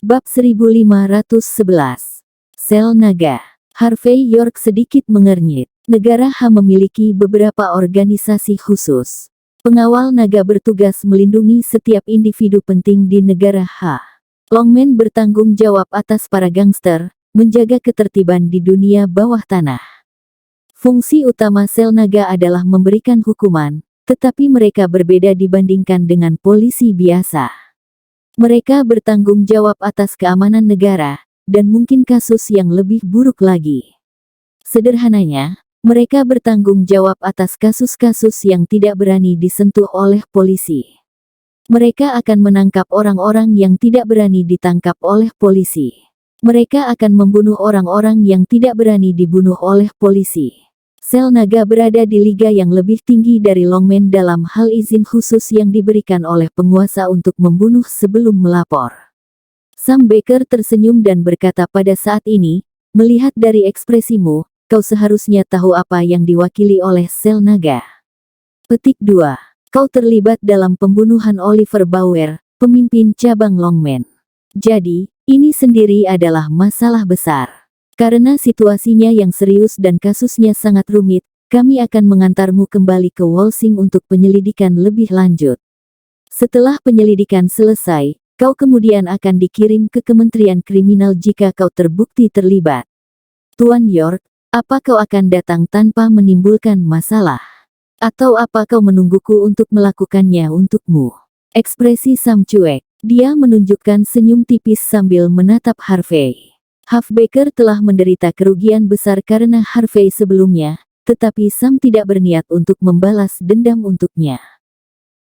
Bab 1511. Sel Naga. Harvey York sedikit mengernyit. Negara H memiliki beberapa organisasi khusus. Pengawal naga bertugas melindungi setiap individu penting di negara H. Longman bertanggung jawab atas para gangster, menjaga ketertiban di dunia bawah tanah. Fungsi utama sel naga adalah memberikan hukuman, tetapi mereka berbeda dibandingkan dengan polisi biasa. Mereka bertanggung jawab atas keamanan negara, dan mungkin kasus yang lebih buruk lagi. Sederhananya, mereka bertanggung jawab atas kasus-kasus yang tidak berani disentuh oleh polisi. Mereka akan menangkap orang-orang yang tidak berani ditangkap oleh polisi. Mereka akan membunuh orang-orang yang tidak berani dibunuh oleh polisi. Sel naga berada di liga yang lebih tinggi dari Longman dalam hal izin khusus yang diberikan oleh penguasa untuk membunuh sebelum melapor. Sam Baker tersenyum dan berkata pada saat ini, melihat dari ekspresimu, kau seharusnya tahu apa yang diwakili oleh sel naga. Petik 2. Kau terlibat dalam pembunuhan Oliver Bauer, pemimpin cabang Longman. Jadi, ini sendiri adalah masalah besar. Karena situasinya yang serius dan kasusnya sangat rumit, kami akan mengantarmu kembali ke Walsing untuk penyelidikan lebih lanjut. Setelah penyelidikan selesai, kau kemudian akan dikirim ke Kementerian Kriminal jika kau terbukti terlibat. Tuan York, apa kau akan datang tanpa menimbulkan masalah? Atau apa kau menungguku untuk melakukannya untukmu? Ekspresi Sam cuek. Dia menunjukkan senyum tipis sambil menatap Harvey. Huff Baker telah menderita kerugian besar karena Harvey sebelumnya, tetapi Sam tidak berniat untuk membalas dendam untuknya.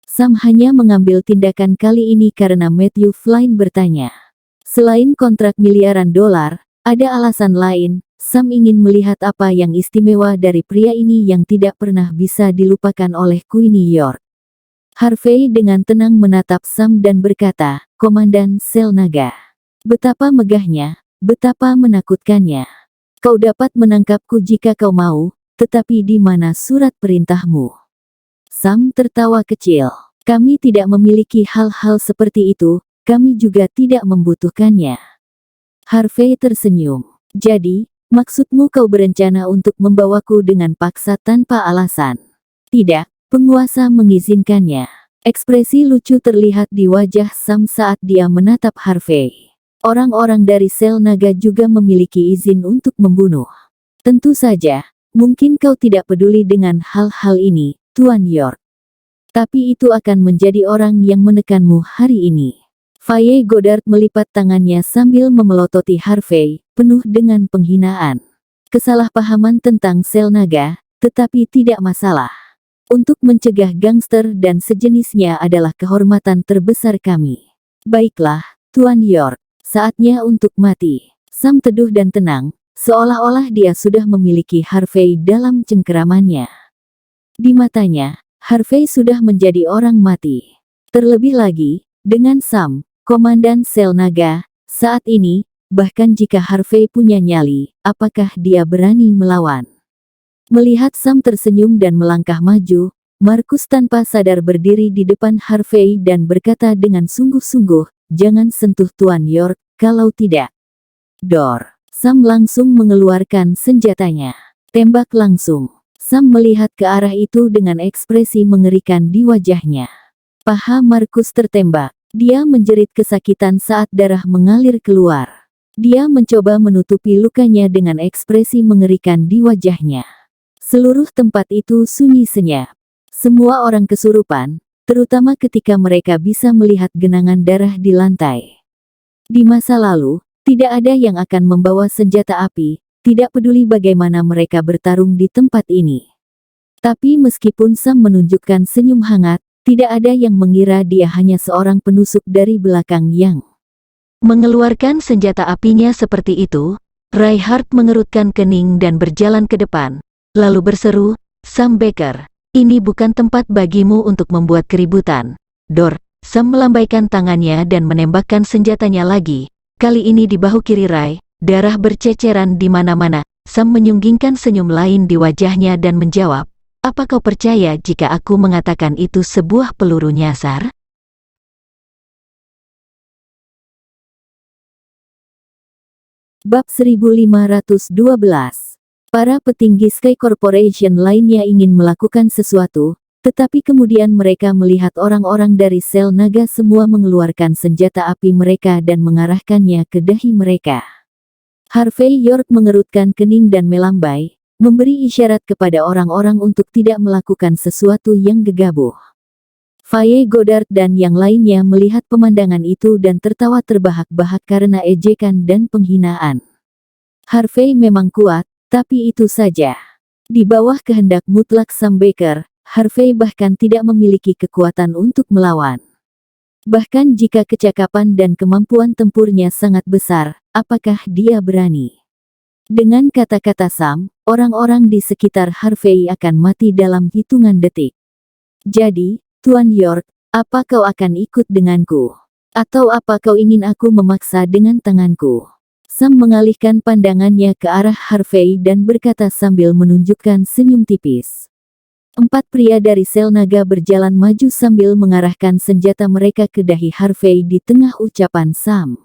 Sam hanya mengambil tindakan kali ini karena Matthew Flynn bertanya. Selain kontrak miliaran dolar, ada alasan lain. Sam ingin melihat apa yang istimewa dari pria ini yang tidak pernah bisa dilupakan oleh Queenie York. Harvey dengan tenang menatap Sam dan berkata, Komandan Sel Naga. Betapa megahnya, betapa menakutkannya. Kau dapat menangkapku jika kau mau, tetapi di mana surat perintahmu? Sam tertawa kecil. Kami tidak memiliki hal-hal seperti itu, kami juga tidak membutuhkannya. Harvey tersenyum. Jadi, maksudmu kau berencana untuk membawaku dengan paksa tanpa alasan? Tidak, penguasa mengizinkannya. Ekspresi lucu terlihat di wajah Sam saat dia menatap Harvey. Orang-orang dari sel naga juga memiliki izin untuk membunuh. Tentu saja, mungkin kau tidak peduli dengan hal-hal ini, Tuan York. Tapi itu akan menjadi orang yang menekanmu hari ini. Faye Goddard melipat tangannya sambil memelototi Harvey, penuh dengan penghinaan. Kesalahpahaman tentang sel naga, tetapi tidak masalah. Untuk mencegah gangster dan sejenisnya adalah kehormatan terbesar kami. Baiklah, Tuan York, saatnya untuk mati. Sam teduh dan tenang, seolah-olah dia sudah memiliki Harvey dalam cengkeramannya. Di matanya, Harvey sudah menjadi orang mati. Terlebih lagi, dengan Sam, Komandan Sel Naga, saat ini, bahkan jika Harvey punya nyali, apakah dia berani melawan? Melihat Sam tersenyum dan melangkah maju, Markus tanpa sadar berdiri di depan Harvey dan berkata dengan sungguh-sungguh, jangan sentuh Tuan York, kalau tidak. Dor. Sam langsung mengeluarkan senjatanya. Tembak langsung. Sam melihat ke arah itu dengan ekspresi mengerikan di wajahnya. Paha Markus tertembak. Dia menjerit kesakitan saat darah mengalir keluar. Dia mencoba menutupi lukanya dengan ekspresi mengerikan di wajahnya. Seluruh tempat itu sunyi senyap. Semua orang kesurupan, terutama ketika mereka bisa melihat genangan darah di lantai. Di masa lalu, tidak ada yang akan membawa senjata api, tidak peduli bagaimana mereka bertarung di tempat ini. Tapi meskipun Sam menunjukkan senyum hangat, tidak ada yang mengira dia hanya seorang penusuk dari belakang yang mengeluarkan senjata apinya seperti itu. Reinhardt mengerutkan kening dan berjalan ke depan, lalu berseru, Sam Baker, ini bukan tempat bagimu untuk membuat keributan. Dor. Sam melambaikan tangannya dan menembakkan senjatanya lagi, kali ini di bahu kiri Rai. Darah berceceran di mana-mana. Sam menyunggingkan senyum lain di wajahnya dan menjawab, apa kau percaya jika aku mengatakan itu sebuah peluru nyasar? Bab 1512. Para petinggi Sky Corporation lainnya ingin melakukan sesuatu, tetapi kemudian mereka melihat orang-orang dari sel naga semua mengeluarkan senjata api mereka dan mengarahkannya ke dahi mereka. Harvey York mengerutkan kening dan melambai, memberi isyarat kepada orang-orang untuk tidak melakukan sesuatu yang gegabah. Faye Goddard dan yang lainnya melihat pemandangan itu dan tertawa terbahak-bahak karena ejekan dan penghinaan. Harvey memang kuat, tapi itu saja. Di bawah kehendak mutlak Sam Baker, Harvey bahkan tidak memiliki kekuatan untuk melawan. Bahkan jika kecakapan dan kemampuan tempurnya sangat besar, apakah dia berani? Dengan kata-kata Sam, orang-orang di sekitar Harvey akan mati dalam hitungan detik. Jadi, Tuan York, apa kau akan ikut denganku? Atau apa kau ingin aku memaksa dengan tanganku? Sam mengalihkan pandangannya ke arah Harvey dan berkata sambil menunjukkan senyum tipis. 4 pria dari sel naga berjalan maju sambil mengarahkan senjata mereka ke dahi Harvey di tengah ucapan Sam.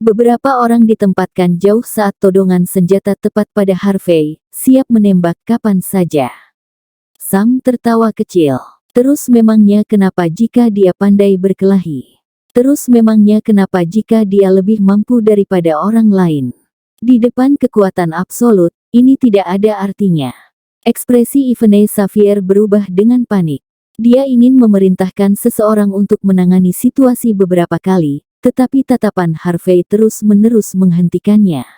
Beberapa orang ditempatkan jauh saat todongan senjata tepat pada Harvey, siap menembak kapan saja. Sam tertawa kecil. Terus memangnya kenapa jika dia pandai berkelahi? Terus memangnya kenapa jika dia lebih mampu daripada orang lain? Di depan kekuatan absolut, ini tidak ada artinya. Ekspresi Yvonne Xavier berubah dengan panik. Dia ingin memerintahkan seseorang untuk menangani situasi beberapa kali, tetapi tatapan Harvey terus-menerus menghentikannya.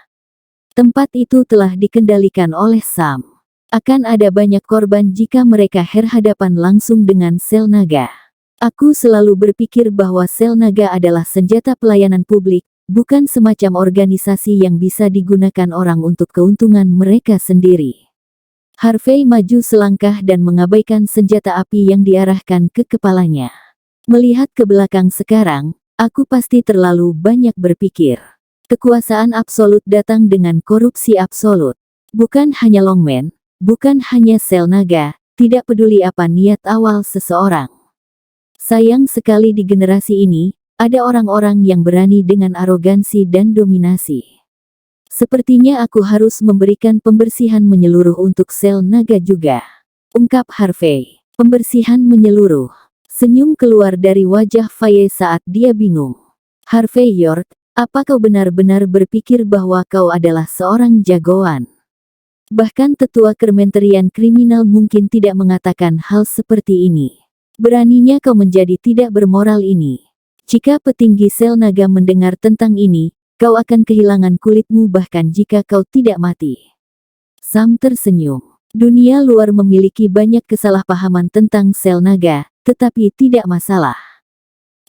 Tempat itu telah dikendalikan oleh Sam. Akan ada banyak korban jika mereka berhadapan langsung dengan sel naga. Aku selalu berpikir bahwa sel naga adalah senjata pelayanan publik, bukan semacam organisasi yang bisa digunakan orang untuk keuntungan mereka sendiri. Harvey maju selangkah dan mengabaikan senjata api yang diarahkan ke kepalanya. Melihat ke belakang sekarang, aku pasti terlalu banyak berpikir. Kekuasaan absolut datang dengan korupsi absolut. Bukan hanya Longman, bukan hanya sel naga, tidak peduli apa niat awal seseorang. Sayang sekali di generasi ini, ada orang-orang yang berani dengan arogansi dan dominasi. Sepertinya aku harus memberikan pembersihan menyeluruh untuk sel naga juga. Ungkap Harvey. Pembersihan menyeluruh. Senyum keluar dari wajah Faye saat dia bingung. Harvey York, apa kau benar-benar berpikir bahwa kau adalah seorang jagoan? Bahkan tetua Kementerian Kriminal mungkin tidak mengatakan hal seperti ini. Beraninya kau menjadi tidak bermoral ini. Jika petinggi sel naga mendengar tentang ini, kau akan kehilangan kulitmu bahkan jika kau tidak mati. Sam tersenyum. Dunia luar memiliki banyak kesalahpahaman tentang sel naga, tetapi tidak masalah.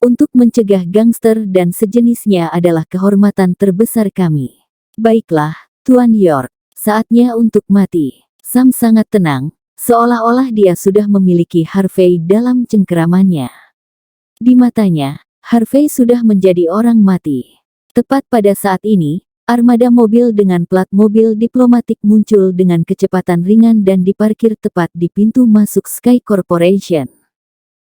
Untuk mencegah gangster dan sejenisnya adalah kehormatan terbesar kami. Baiklah, Tuan York. Saatnya untuk mati. Sam sangat tenang, seolah-olah dia sudah memiliki Harvey dalam cengkeramannya. Di matanya, Harvey sudah menjadi orang mati. Tepat pada saat ini, armada mobil dengan plat mobil diplomatik muncul dengan kecepatan ringan dan diparkir tepat di pintu masuk Sky Corporation.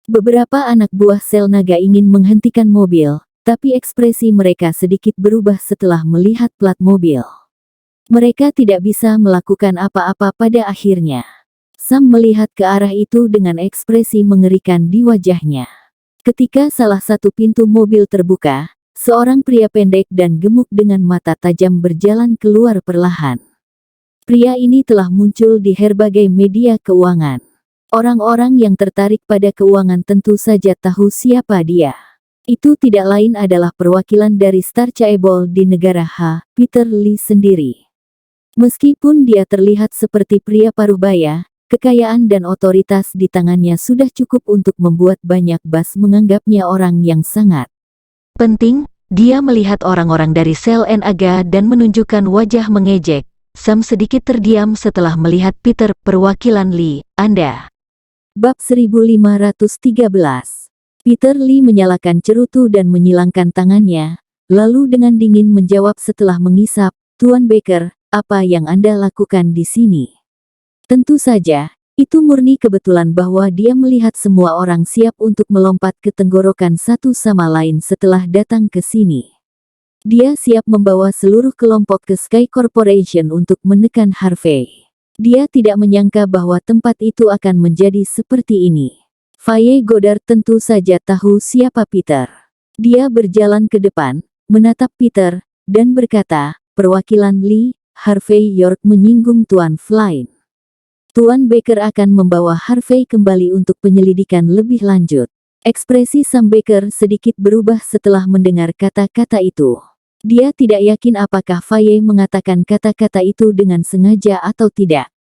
Beberapa anak buah sel naga ingin menghentikan mobil, tapi ekspresi mereka sedikit berubah setelah melihat plat mobil. Mereka tidak bisa melakukan apa-apa pada akhirnya. Sam melihat ke arah itu dengan ekspresi mengerikan di wajahnya. Ketika salah satu pintu mobil terbuka, seorang pria pendek dan gemuk dengan mata tajam berjalan keluar perlahan. Pria ini telah muncul di berbagai media keuangan. Orang-orang yang tertarik pada keuangan tentu saja tahu siapa dia. Itu tidak lain adalah perwakilan dari Star Chaebol di negara H, Peter Lee sendiri. Meskipun dia terlihat seperti pria paruh-baya, kekayaan dan otoritas di tangannya sudah cukup untuk membuat banyak bas menganggapnya orang yang sangat penting. Dia melihat orang-orang dari sel naga dan menunjukkan wajah mengejek. Sam sedikit terdiam setelah melihat Peter, perwakilan Lee. Anda. Bab 1513. Peter Lee menyalakan cerutu dan menyilangkan tangannya, lalu dengan dingin menjawab setelah mengisap, Tuan Baker, apa yang Anda lakukan di sini? Tentu saja, itu murni kebetulan bahwa dia melihat semua orang siap untuk melompat ke tenggorokan satu sama lain setelah datang ke sini. Dia siap membawa seluruh kelompok ke Sky Corporation untuk menekan Harvey. Dia tidak menyangka bahwa tempat itu akan menjadi seperti ini. Faye Goddard tentu saja tahu siapa Peter. Dia berjalan ke depan, menatap Peter, dan berkata, "Perwakilan Lee, Harvey York menyinggung Tuan Flynn. Tuan Baker akan membawa Harvey kembali untuk penyelidikan lebih lanjut." Ekspresi Sam Baker sedikit berubah setelah mendengar kata-kata itu. Dia tidak yakin apakah Faye mengatakan kata-kata itu dengan sengaja atau tidak.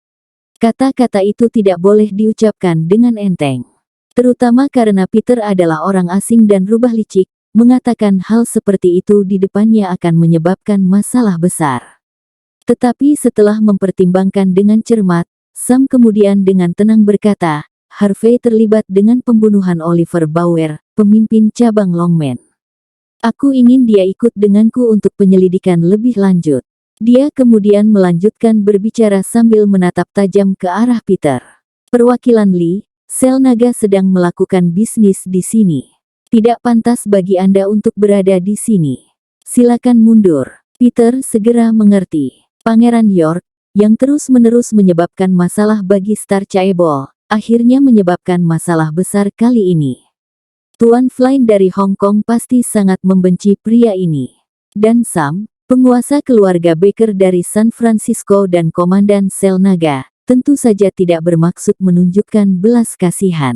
Kata-kata itu tidak boleh diucapkan dengan enteng. Terutama karena Peter adalah orang asing dan rubah licik, mengatakan hal seperti itu di depannya akan menyebabkan masalah besar. Tetapi setelah mempertimbangkan dengan cermat, Sam kemudian dengan tenang berkata, "Harvey terlibat dengan pembunuhan Oliver Bauer, pemimpin cabang Longman. Aku ingin dia ikut denganku untuk penyelidikan lebih lanjut." Dia kemudian melanjutkan berbicara sambil menatap tajam ke arah Peter. "Perwakilan Lee, sel naga sedang melakukan bisnis di sini. Tidak pantas bagi Anda untuk berada di sini. Silakan mundur." Peter segera mengerti. Pangeran York, yang terus-menerus menyebabkan masalah bagi Star Chaebol, akhirnya menyebabkan masalah besar kali ini. Tuan Flynn dari Hong Kong pasti sangat membenci pria ini. Dan Sam, penguasa keluarga Baker dari San Francisco dan komandan sel naga, tentu saja tidak bermaksud menunjukkan belas kasihan.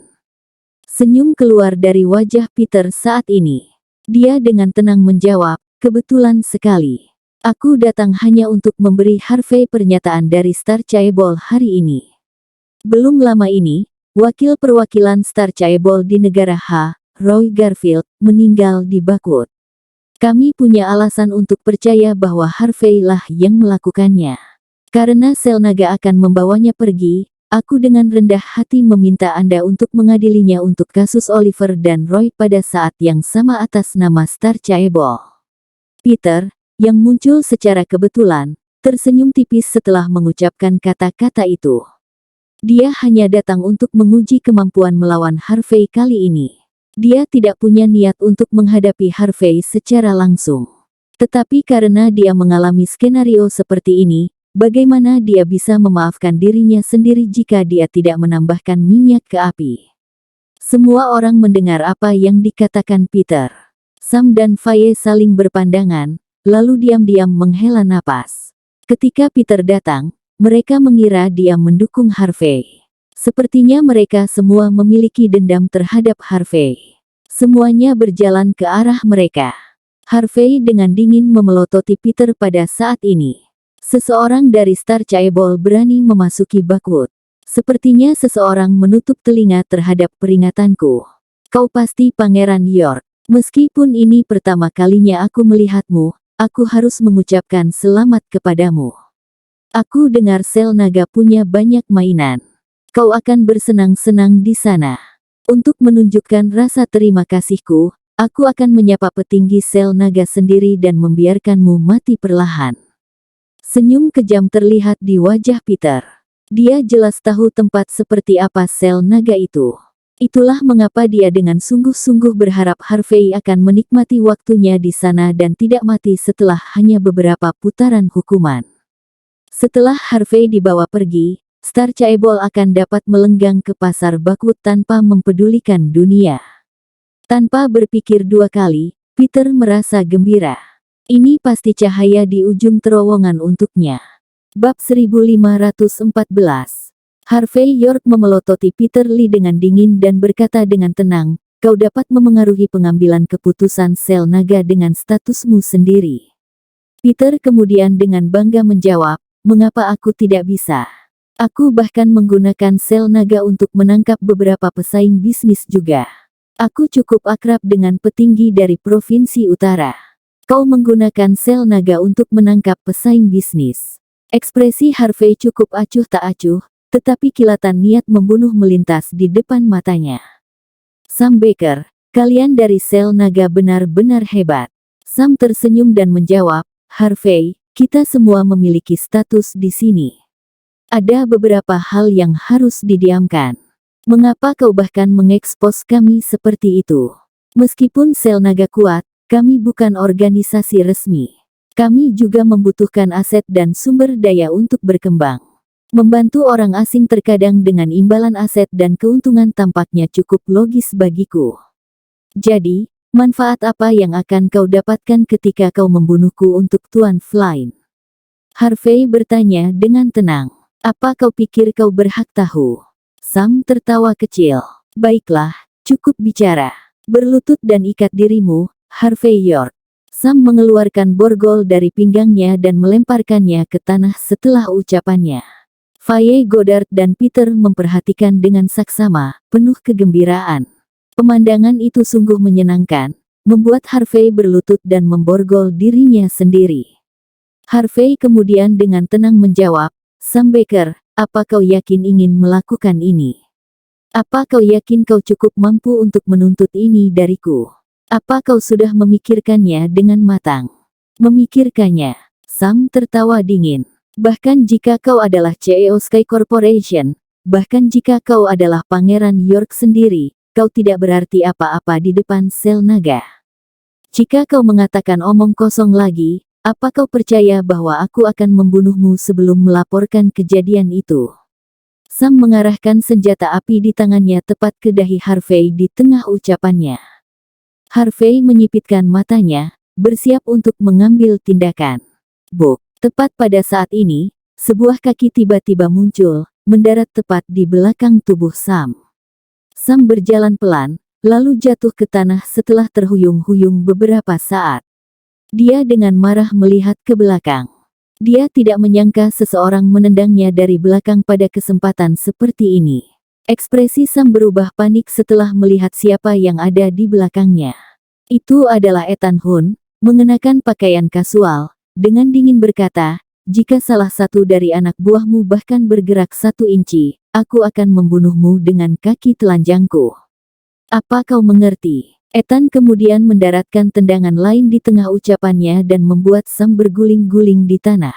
Senyum keluar dari wajah Peter saat ini. Dia dengan tenang menjawab, "Kebetulan sekali. Aku datang hanya untuk memberi Harvey pernyataan dari Star Chaebol hari ini." Belum lama ini, wakil perwakilan Star Chaebol di negara H, Roy Garfield, meninggal di Bakut. Kami punya alasan untuk percaya bahwa Harvey lah yang melakukannya. Karena sel naga akan membawanya pergi, aku dengan rendah hati meminta Anda untuk mengadilinya untuk kasus Oliver dan Roy pada saat yang sama atas nama Star Chaebol. Peter, yang muncul secara kebetulan, tersenyum tipis setelah mengucapkan kata-kata itu. Dia hanya datang untuk menguji kemampuan melawan Harvey kali ini. Dia tidak punya niat untuk menghadapi Harvey secara langsung. Tetapi karena dia mengalami skenario seperti ini, bagaimana dia bisa memaafkan dirinya sendiri jika dia tidak menambahkan minyak ke api? Semua orang mendengar apa yang dikatakan Peter. Sam dan Faye saling berpandangan, lalu diam-diam menghela napas. Ketika Peter datang, mereka mengira dia mendukung Harvey. Sepertinya mereka semua memiliki dendam terhadap Harvey. Semuanya berjalan ke arah mereka. Harvey dengan dingin memelototi Peter pada saat ini. Seseorang dari Star Chaebol berani memasuki Bakut. Sepertinya seseorang menutup telinga terhadap peringatanku. Kau pasti Pangeran York. Meskipun ini pertama kalinya aku melihatmu, aku harus mengucapkan selamat kepadamu. Aku dengar sel naga punya banyak mainan. Kau akan bersenang-senang di sana. Untuk menunjukkan rasa terima kasihku, aku akan menyapa petinggi sel naga sendiri dan membiarkanmu mati perlahan." Senyum kejam terlihat di wajah Peter. Dia jelas tahu tempat seperti apa sel naga itu. Itulah mengapa dia dengan sungguh-sungguh berharap Harvey akan menikmati waktunya di sana dan tidak mati setelah hanya beberapa putaran hukuman. Setelah Harvey dibawa pergi, Star Chaebol akan dapat melenggang ke pasar Bakut tanpa mempedulikan dunia. Tanpa berpikir dua kali, Peter merasa gembira. Ini pasti cahaya di ujung terowongan untuknya. Bab 1514. Harvey York memelototi Peter Lee dengan dingin dan berkata dengan tenang, "Kau dapat memengaruhi pengambilan keputusan sel naga dengan statusmu sendiri." Peter kemudian dengan bangga menjawab, "Mengapa aku tidak bisa? Aku bahkan menggunakan sel naga untuk menangkap beberapa pesaing bisnis juga. Aku cukup akrab dengan petinggi dari Provinsi Utara. Kau menggunakan sel naga untuk menangkap pesaing bisnis." Ekspresi Harvey cukup acuh tak acuh, tetapi kilatan niat membunuh melintas di depan matanya. "Sam Baker, kalian dari sel naga benar-benar hebat." Sam tersenyum dan menjawab, "Harvey, kita semua memiliki status di sini. Ada beberapa hal yang harus didiamkan. Mengapa kau bahkan mengekspos kami seperti itu? Meskipun sel naga kuat, Kami bukan organisasi resmi. Kami juga membutuhkan aset dan sumber daya untuk berkembang. Membantu orang asing terkadang dengan imbalan aset dan keuntungan tampaknya cukup logis bagiku. Jadi, manfaat apa yang akan kau dapatkan ketika kau membunuhku untuk Tuan Flynn? Harvey bertanya dengan tenang. Apa kau pikir kau berhak tahu? Sam tertawa kecil. Baiklah, cukup bicara. Berlutut dan ikat dirimu, Harvey York. Sam mengeluarkan borgol dari pinggangnya dan melemparkannya ke tanah setelah ucapannya. Faye Goddard dan Peter memperhatikan dengan saksama, penuh kegembiraan. Pemandangan itu sungguh menyenangkan, membuat Harvey berlutut dan memborgol dirinya sendiri. Harvey kemudian dengan tenang menjawab, Sam Baker, apa kau yakin ingin melakukan ini? Apa kau yakin kau cukup mampu untuk menuntut ini dariku? Apa kau sudah memikirkannya dengan matang? Memikirkannya, Sam tertawa dingin. Bahkan jika kau adalah CEO Sky Corporation, bahkan jika kau adalah Pangeran York sendiri, kau tidak berarti apa-apa di depan sel naga. Jika kau mengatakan omong kosong lagi, apa kau percaya bahwa aku akan membunuhmu sebelum melaporkan kejadian itu? Sam mengarahkan senjata api di tangannya tepat ke dahi Harvey di tengah ucapannya. Harvey menyipitkan matanya, bersiap untuk mengambil tindakan. Buk, tepat pada saat ini, sebuah kaki tiba-tiba muncul, mendarat tepat di belakang tubuh Sam. Sam berjalan pelan, lalu jatuh ke tanah setelah terhuyung-huyung beberapa saat. Dia dengan marah melihat ke belakang. Dia tidak menyangka seseorang menendangnya dari belakang pada kesempatan seperti ini. Ekspresi Sam berubah panik setelah melihat siapa yang ada di belakangnya. Itu adalah Ethan Hunt, mengenakan pakaian kasual, dengan dingin berkata, jika salah satu dari anak buahmu bahkan bergerak 1 inci, aku akan membunuhmu dengan kaki telanjangku. Apa kau mengerti? Ethan kemudian mendaratkan tendangan lain di tengah ucapannya dan membuat Sam berguling-guling di tanah.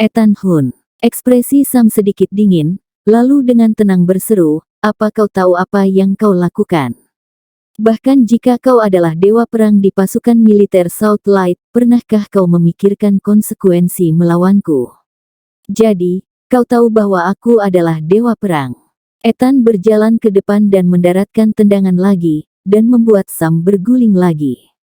Ethan Hunt. Ekspresi Sam sedikit dingin, lalu dengan tenang berseru, apa kau tahu apa yang kau lakukan? Bahkan jika kau adalah dewa perang di pasukan militer Southlight, pernahkah kau memikirkan konsekuensi melawanku? Jadi, kau tahu bahwa aku adalah dewa perang. Ethan berjalan ke depan dan mendaratkan tendangan lagi, dan membuat Sam berguling lagi.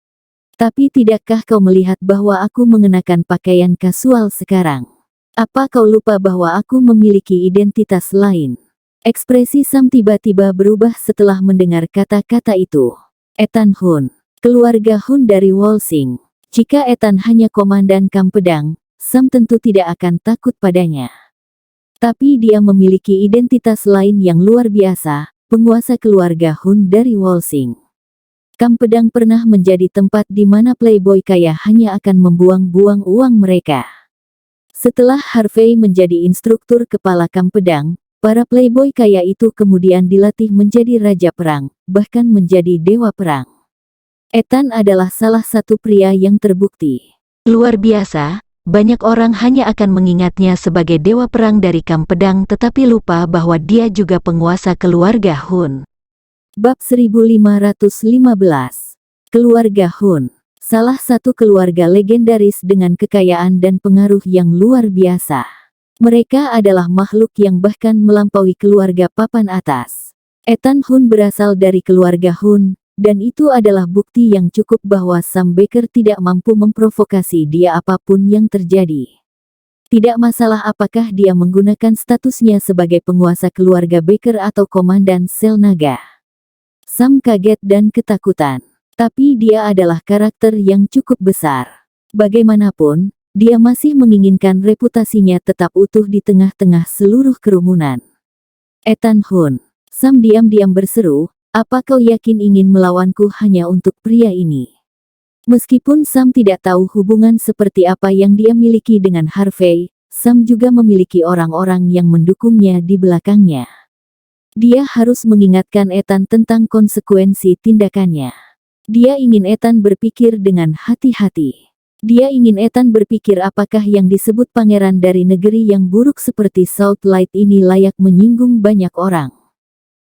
Tapi tidakkah kau melihat bahwa aku mengenakan pakaian kasual sekarang? Apa kau lupa bahwa aku memiliki identitas lain? Ekspresi Sam tiba-tiba berubah setelah mendengar kata-kata itu. Ethan Hunt, keluarga Hunt dari Walsing. Jika Ethan hanya komandan kamp pedang, Sam tentu tidak akan takut padanya. Tapi dia memiliki identitas lain yang luar biasa, penguasa keluarga Hunt dari Walsing. Kamp pedang pernah menjadi tempat di mana playboy kaya hanya akan membuang-buang uang mereka. Setelah Harvey menjadi instruktur kepala kamp pedang, para playboy kaya itu kemudian dilatih menjadi raja perang, bahkan menjadi dewa perang. Ethan adalah salah satu pria yang terbukti luar biasa. Banyak orang hanya akan mengingatnya sebagai dewa perang dari kamp pedang tetapi lupa bahwa dia juga penguasa keluarga Hunt. Bab 1515. Keluarga Hunt. Salah satu keluarga legendaris dengan kekayaan dan pengaruh yang luar biasa. Mereka adalah makhluk yang bahkan melampaui keluarga papan atas. Ethan Hunt berasal dari keluarga Hunt, dan itu adalah bukti yang cukup bahwa Sam Baker tidak mampu memprovokasi dia apapun yang terjadi. Tidak masalah apakah dia menggunakan statusnya sebagai penguasa keluarga Baker atau komandan sel naga. Sam kaget dan ketakutan. Tapi dia adalah karakter yang cukup besar. Bagaimanapun, dia masih menginginkan reputasinya tetap utuh di tengah-tengah seluruh kerumunan. Ethan Hunt. Sam diam-diam berseru, apa kau yakin ingin melawanku hanya untuk pria ini? Meskipun Sam tidak tahu hubungan seperti apa yang dia miliki dengan Harvey, Sam juga memiliki orang-orang yang mendukungnya di belakangnya. Dia harus mengingatkan Ethan tentang konsekuensi tindakannya. Dia ingin Ethan berpikir dengan hati-hati. Dia ingin Ethan berpikir apakah yang disebut pangeran dari negeri yang buruk seperti Southlight ini layak menyinggung banyak orang.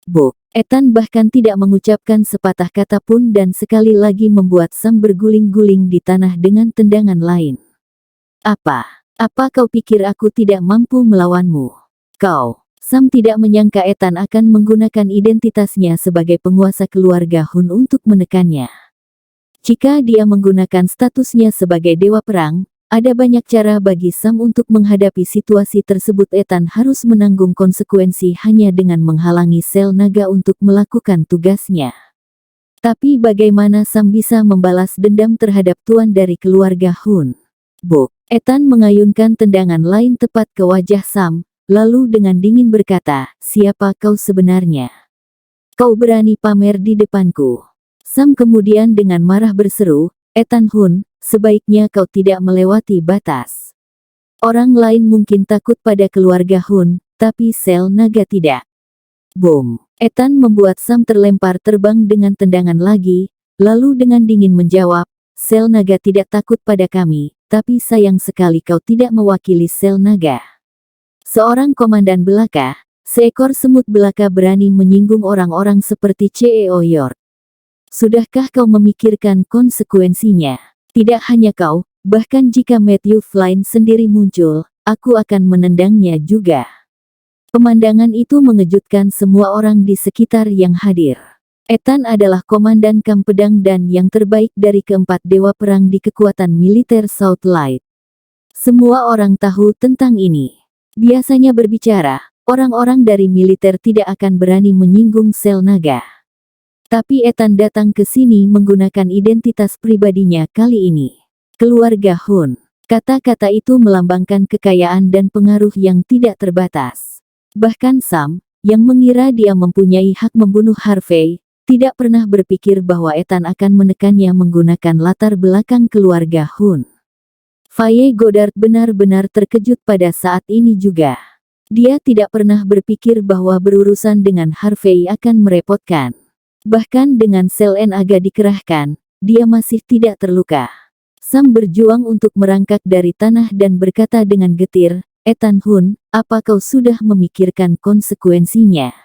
Buk. Ethan bahkan tidak mengucapkan sepatah kata pun dan sekali lagi membuat Sam berguling-guling di tanah dengan tendangan lain. Apa kau pikir aku tidak mampu melawanmu? Sam tidak menyangka Ethan akan menggunakan identitasnya sebagai penguasa keluarga Hun untuk menekannya. Jika dia menggunakan statusnya sebagai dewa perang, ada banyak cara bagi Sam untuk menghadapi situasi tersebut. Ethan harus menanggung konsekuensi hanya dengan menghalangi sel naga untuk melakukan tugasnya. Tapi bagaimana Sam bisa membalas dendam terhadap tuan dari keluarga Hun? Buk. Ethan mengayunkan tendangan lain tepat ke wajah Sam, lalu dengan dingin berkata, "Siapa kau sebenarnya? Kau berani pamer di depanku?" Sam kemudian dengan marah berseru, "Ethan Hun, sebaiknya kau tidak melewati batas. Orang lain mungkin takut pada keluarga Hun, tapi sel naga tidak." Boom! Ethan membuat Sam terlempar terbang dengan tendangan lagi, lalu dengan dingin menjawab, "Sel naga tidak takut pada kami, tapi sayang sekali kau tidak mewakili sel naga." Seorang komandan belaka, seekor semut belaka berani menyinggung orang-orang seperti CEO York. Sudahkah kau memikirkan konsekuensinya? Tidak hanya kau, bahkan jika Matthew Flynn sendiri muncul, aku akan menendangnya juga. Pemandangan itu mengejutkan semua orang di sekitar yang hadir. Ethan adalah komandan kamp pedang dan yang terbaik dari keempat dewa perang di kekuatan militer Southlight. Semua orang tahu tentang ini. Biasanya berbicara, orang-orang dari militer tidak akan berani menyinggung sel naga. Tapi Ethan datang ke sini menggunakan identitas pribadinya kali ini. Keluarga Hun. Kata-kata itu melambangkan kekayaan dan pengaruh yang tidak terbatas. Bahkan Sam, yang mengira dia mempunyai hak membunuh Harvey, tidak pernah berpikir bahwa Ethan akan menekannya menggunakan latar belakang keluarga Hun. Faye Goddard benar-benar terkejut pada saat ini juga. Dia tidak pernah berpikir bahwa berurusan dengan Harvey akan merepotkan. Bahkan dengan sel naga dikerahkan, dia masih tidak terluka. Sam berjuang untuk merangkak dari tanah dan berkata dengan getir, "Ethan Hun, apa kau sudah memikirkan konsekuensinya?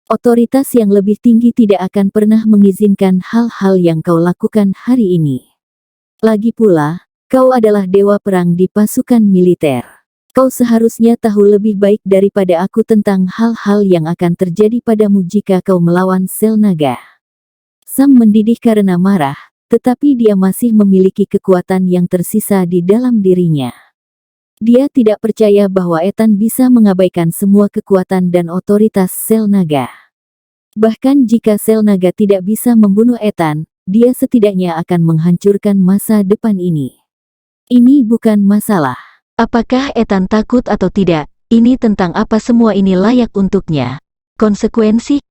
Otoritas yang lebih tinggi tidak akan pernah mengizinkan hal-hal yang kau lakukan hari ini. Lagi pula, kau adalah dewa perang di pasukan militer. Kau seharusnya tahu lebih baik daripada aku tentang hal-hal yang akan terjadi padamu jika kau melawan sel naga." Sam mendidih karena marah, tetapi dia masih memiliki kekuatan yang tersisa di dalam dirinya. Dia tidak percaya bahwa Ethan bisa mengabaikan semua kekuatan dan otoritas sel naga. Bahkan jika sel naga tidak bisa membunuh Ethan, dia setidaknya akan menghancurkan masa depan ini. Ini bukan masalah. Apakah Ethan takut atau tidak, ini tentang apa semua ini layak untuknya. Konsekuensi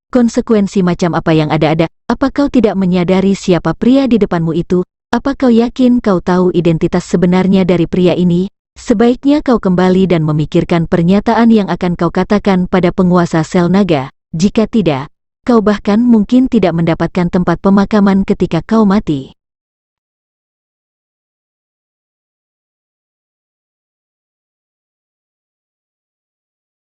macam apa yang ada-ada. Apa kau tidak menyadari siapa pria di depanmu itu? Apa kau yakin kau tahu identitas sebenarnya dari pria ini? Sebaiknya kau kembali dan memikirkan pernyataan yang akan kau katakan pada penguasa sel naga. Jika tidak, kau bahkan mungkin tidak mendapatkan tempat pemakaman ketika kau mati.